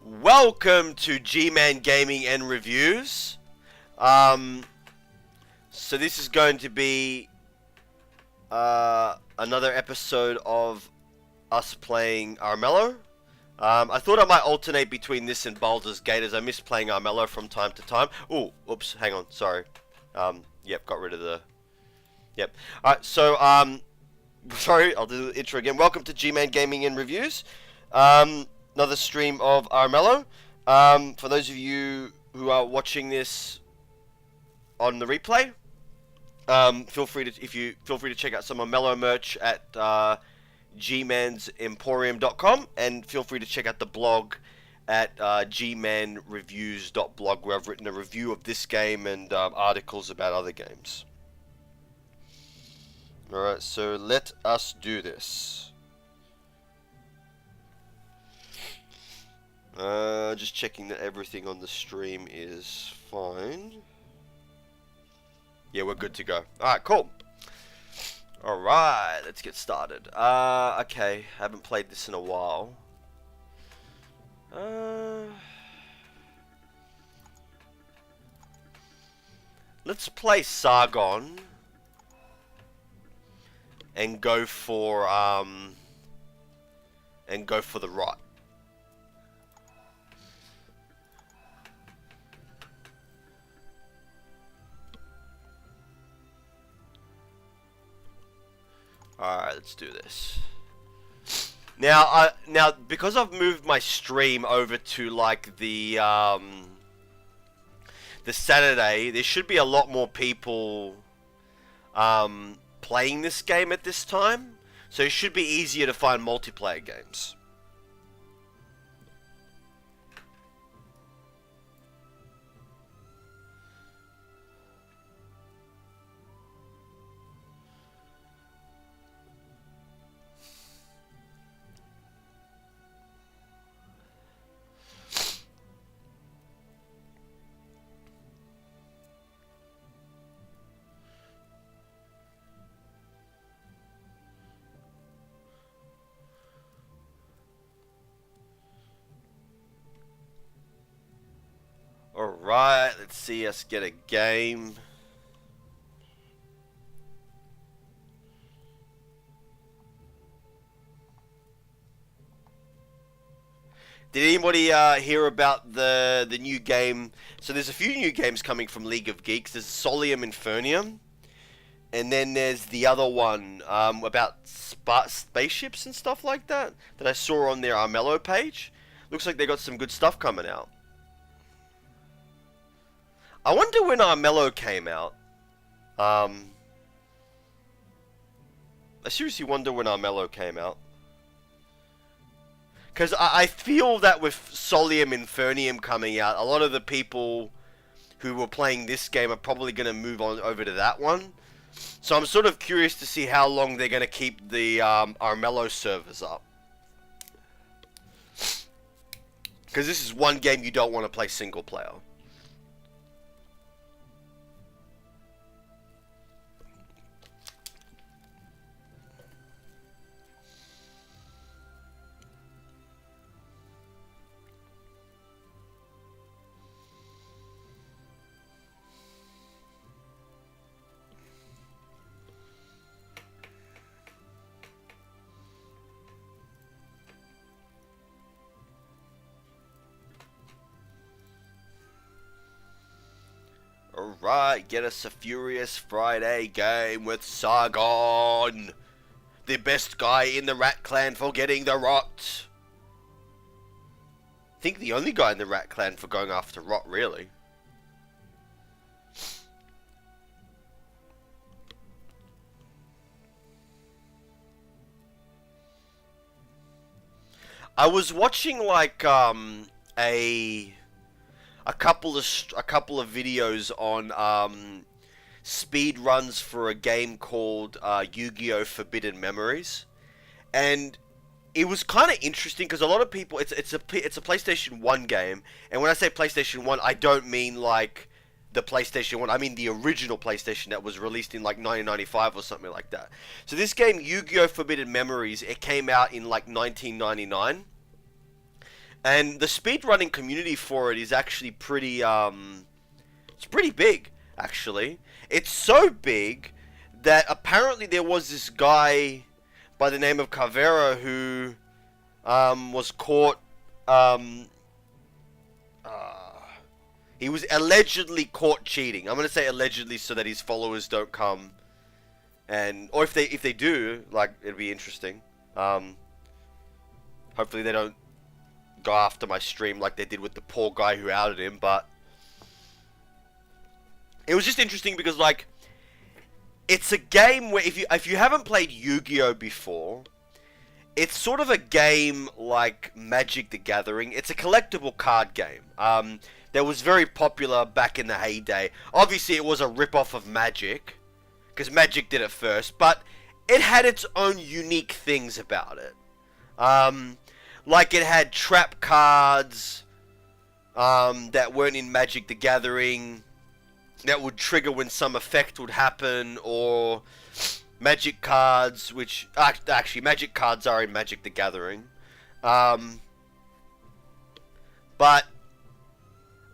Welcome to G-Man Gaming and Reviews. So this is going to be another episode of us playing Armello. I thought I might alternate between this and Baldur's Gate, as I miss playing Armello from time to time. Oh, oops, hang on, sorry. Yep, got rid of the... Yep. Alright, so, sorry, I'll do the intro again. Welcome to G-Man Gaming and Reviews. Another stream of Armello. For those of you who are watching this on the replay, feel free to check out some Armello merch at gmansemporium.com, and feel free to check out the blog at gmanreviews.blog, where I've written a review of this game and articles about other games. Alright, so let us do this. Just checking that everything on the stream is fine. Yeah, we're good to go. Alright, cool. Alright, let's get started. Okay, haven't played this in a while. Let's play Sargon and go for the rot. Alright, let's do this. Now, because I've moved my stream over to like the Saturday, there should be a lot more people playing this game at this time, so it should be easier to find multiplayer games. Alright, let's see us get a game. Did anybody hear about the new game? So there's a few new games coming from League of Geeks. There's Solium Infernium, and then there's the other one about spaceships and stuff like that I saw on their Armello page. Looks like they got some good stuff coming out. I wonder when Armello came out. I seriously wonder when Armello came out. Because I feel that with Solium Infernium coming out, a lot of the people who were playing this game are probably going to move on over to that one. So I'm sort of curious to see how long they're going to keep the Armello servers up. Because this is one game you don't want to play single player. Alright, get us a Furious Friday game with Sargon, the best guy in the Rat Clan for getting the rot. I think the only guy in the Rat Clan for going after rot, really. I was watching like a couple of videos on speed runs for a game called Yu-Gi-Oh! Forbidden Memories, and it was kind of interesting because a lot of people, it's a PlayStation 1 game, and when I say PlayStation 1, I don't mean like the PlayStation 1, I mean the original PlayStation that was released in like 1995 or something like that. So this game, Yu-Gi-Oh! Forbidden Memories, it came out in like 1999. And the speedrunning community for it is actually pretty, it's pretty big, actually. It's so big that apparently there was this guy by the name of Carvera who, was caught, he was allegedly caught cheating. I'm gonna say allegedly so that his followers don't come and, or if they do, like, it'd be interesting. Hopefully they don't go after my stream like they did with the poor guy who outed him, but it was just interesting because, like, it's a game where if you haven't played Yu-Gi-Oh before, it's sort of a game like Magic the Gathering. It's a collectible card game. That was very popular back in the heyday. Obviously, it was a rip-off of Magic, because Magic did it first, but it had its own unique things about it. Like it had trap cards that weren't in Magic the Gathering that would trigger when some effect would happen, or Magic cards, which actually Magic cards are in Magic the Gathering. But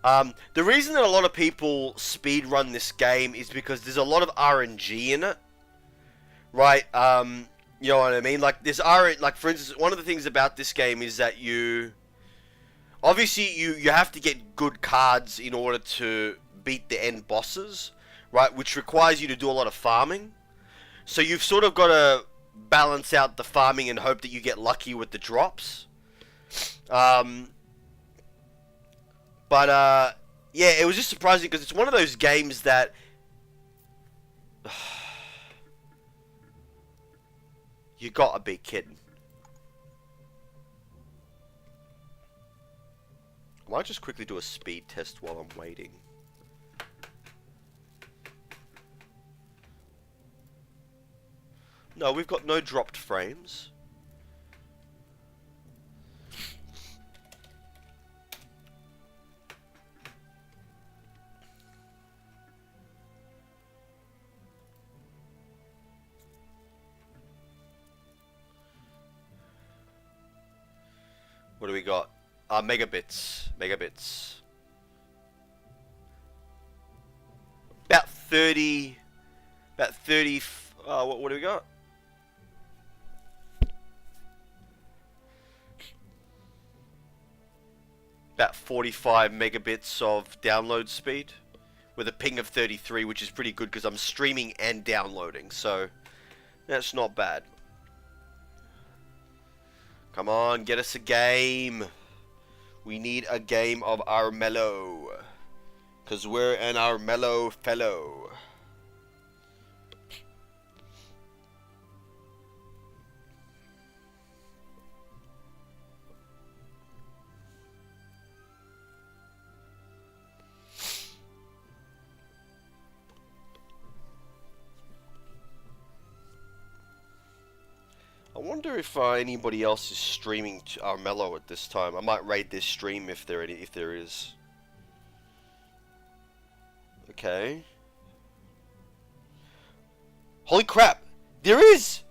the reason that a lot of people speedrun this game is because there's a lot of RNG in it, right? You know what I mean? Like there's like for instance, one of the things about this game is that you have to get good cards in order to beat the end bosses, right? Which requires you to do a lot of farming. So you've sort of got to balance out the farming and hope that you get lucky with the drops. But yeah, it was just surprising because it's one of those games that you gotta be kidding. I might just quickly do a speed test while I'm waiting. No, we've got no dropped frames. What do we got? Megabits. Megabits. About 30... About 30... what do we got? About 45 megabits of download speed. With a ping of 33, which is pretty good because I'm streaming and downloading. So, that's not bad. Come on, get us a game. We need a game of Armello. Because we're an Armello fellow. I wonder if anybody else is streaming to Armello at this time. I might raid this stream if there is. Okay. Holy crap! There is!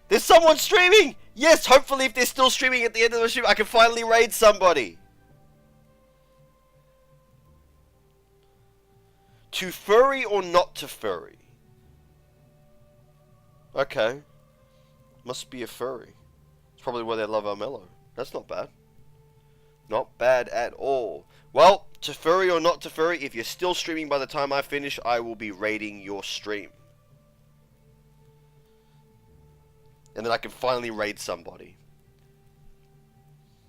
There's someone streaming! Yes, hopefully if they're still streaming at the end of the stream, I can finally raid somebody. To furry or not to furry? Okay. Must be a furry. It's probably why they love Armello. That's not bad. Not bad at all. Well, to furry or not to furry, if you're still streaming by the time I finish, I will be raiding your stream. And then I can finally raid somebody.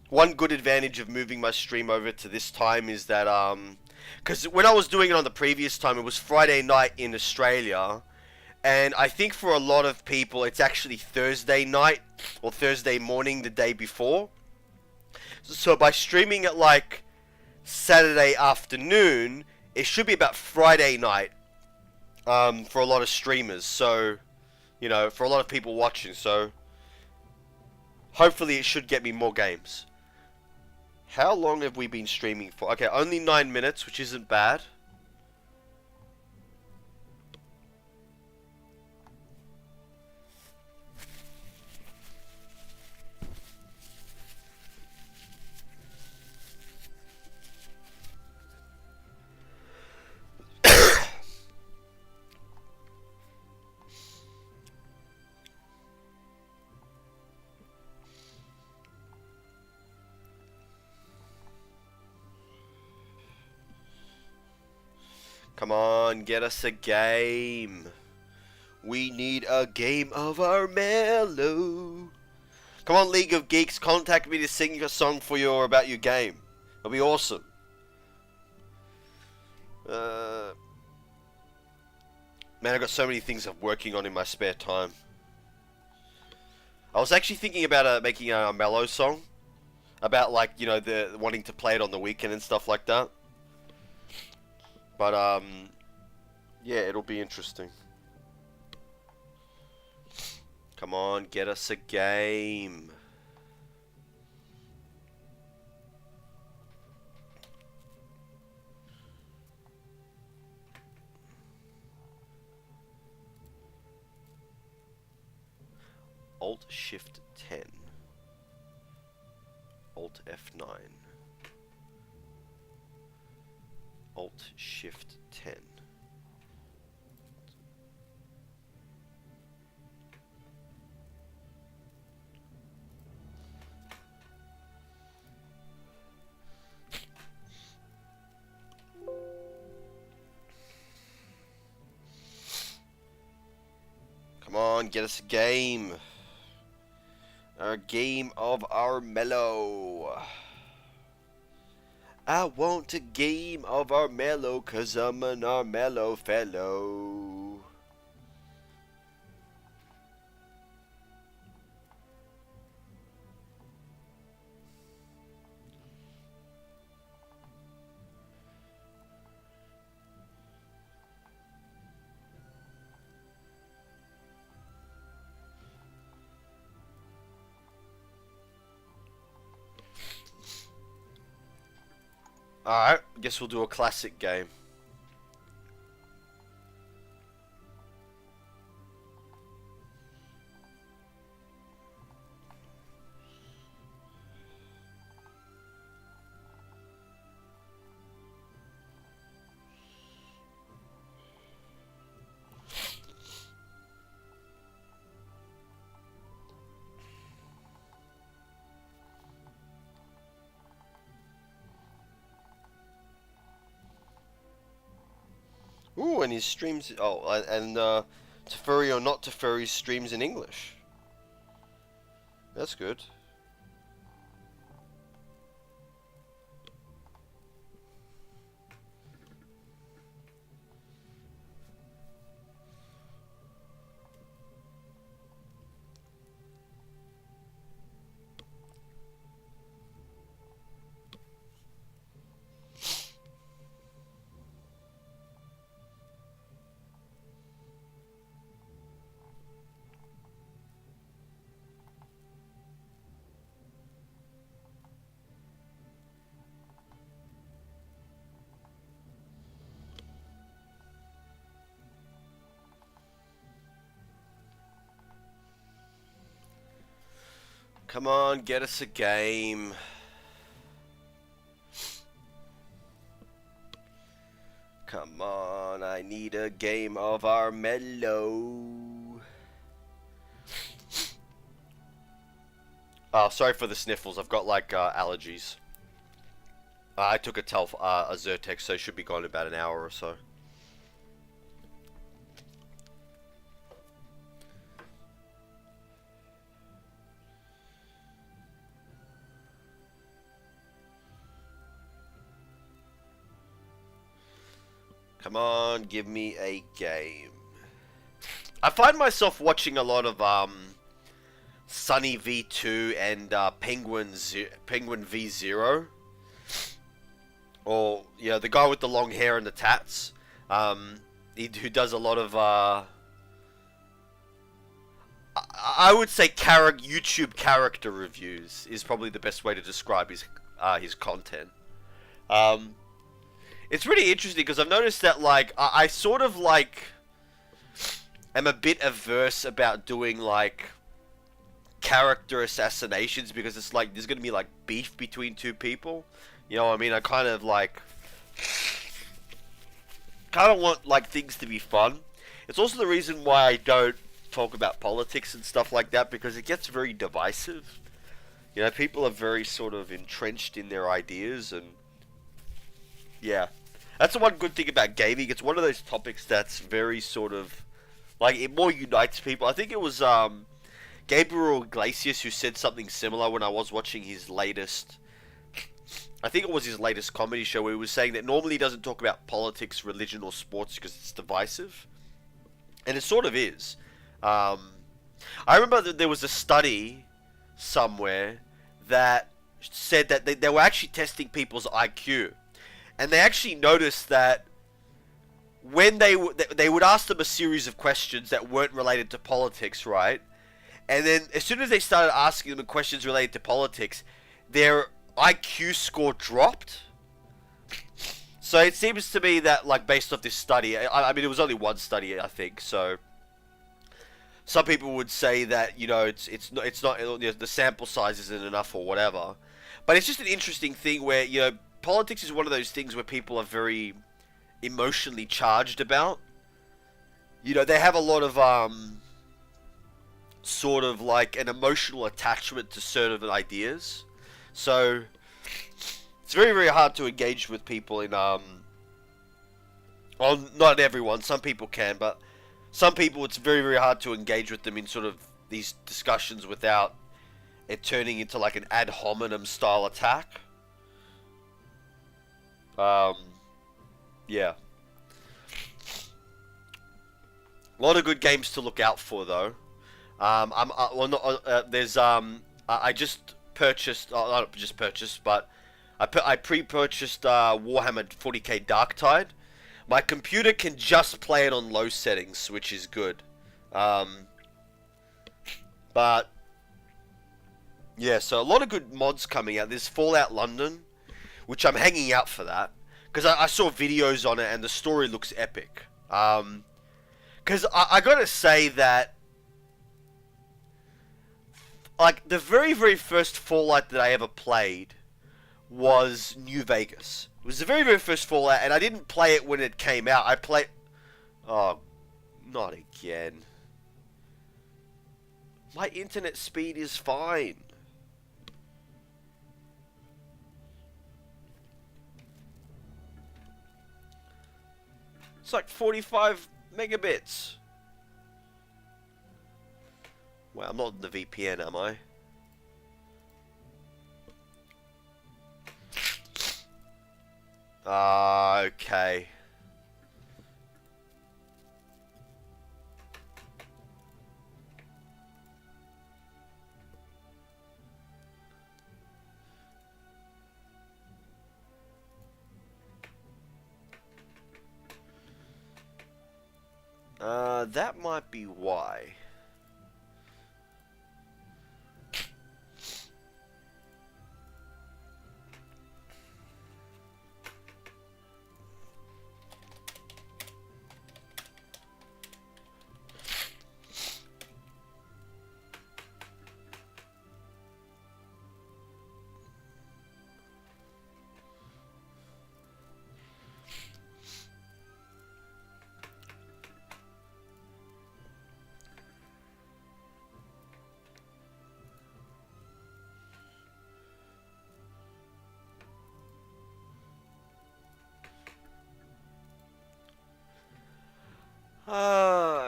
One good advantage of moving my stream over to this time is that, because when I was doing it on the previous time, it was Friday night in Australia. And I think for a lot of people, it's actually Thursday night or Thursday morning the day before. So by streaming at like Saturday afternoon, it should be about Friday night for a lot of streamers. So, you know, for a lot of people watching. So, hopefully it should get me more games. How long have we been streaming for? Okay, only 9 minutes, which isn't bad. Come on, get us a game. We need a game of Armello. Come on, League of Geeks, contact me to sing a song for you or about your game. It'll be awesome. Man, I've got so many things I'm working on in my spare time. I was actually thinking about making a Armello song. About, like, you know, the wanting to play it on the weekend and stuff like that. But, yeah, it'll be interesting. Come on, get us a game. Alt Shift 10. Alt F9. Alt Shift 10. Come on, get us a game. A game of Armello. I want a game of Armello, 'cause I'm an Armello fellow. Alright, guess we'll do a classic game. Ooh, and his streams. Oh, and Teferi or not Teferi streams in English. That's good. Come on, get us a game. Come on, I need a game of Armello. Oh, sorry for the sniffles. I've got like allergies. I took a Zyrtec, so it should be gone in about an hour or so. Come on, give me a game. I find myself watching a lot of Sunny V2 and Penguin V0. Or, yeah, the guy with the long hair and the tats. Who does a lot of, I would say YouTube character reviews is probably the best way to describe his content. It's really interesting because I've noticed that, like, I sort of, like, am a bit averse about doing, like, character assassinations because it's like, there's going to be, like, beef between two people. You know what I mean? I kind of, like, want, like, things to be fun. It's also the reason why I don't talk about politics and stuff like that, because it gets very divisive. You know, people are very sort of entrenched in their ideas, and yeah. That's the one good thing about gaming. It's one of those topics that's very sort of like it more unites people. I think it was Gabriel Iglesias who said something similar when I was watching his latest. I think it was his latest comedy show where he was saying that normally he doesn't talk about politics, religion, or sports because it's divisive, and it sort of is. I remember that there was a study somewhere that said that they were actually testing people's IQ, and they actually noticed that when they would ask them a series of questions that weren't related to politics, right? And then as soon as they started asking them questions related to politics, their IQ score dropped. So it seems to me that, like, based off this study, I mean, it was only one study, I think. So some people would say that, you know, it's not the sample size isn't enough or whatever. But it's just an interesting thing where, you know, politics is one of those things where people are very emotionally charged about. You know, they have a lot of sort of like an emotional attachment to certain ideas. So it's very, very hard to engage with people in on not everyone, some people can, but some people it's very, very hard to engage with them in sort of these discussions without it turning into like an ad hominem style attack. Yeah. A lot of good games to look out for though. Well, not, there's I just purchased, not just purchased, but I pre-purchased Warhammer 40k Darktide. My computer can just play it on low settings, which is good. But yeah, so a lot of good mods coming out. There's Fallout London, which I'm hanging out for that because I saw videos on it and the story looks epic. Because I gotta say that, like, the very, very first Fallout that I ever played was New Vegas. It was the very, very first Fallout, and I didn't play it when it came out. I played... Oh, not again. My internet speed is fine. It's like 45 megabits. Well, I'm not in the VPN, am I? Okay. That might be why.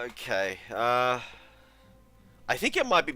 Okay. I think it might be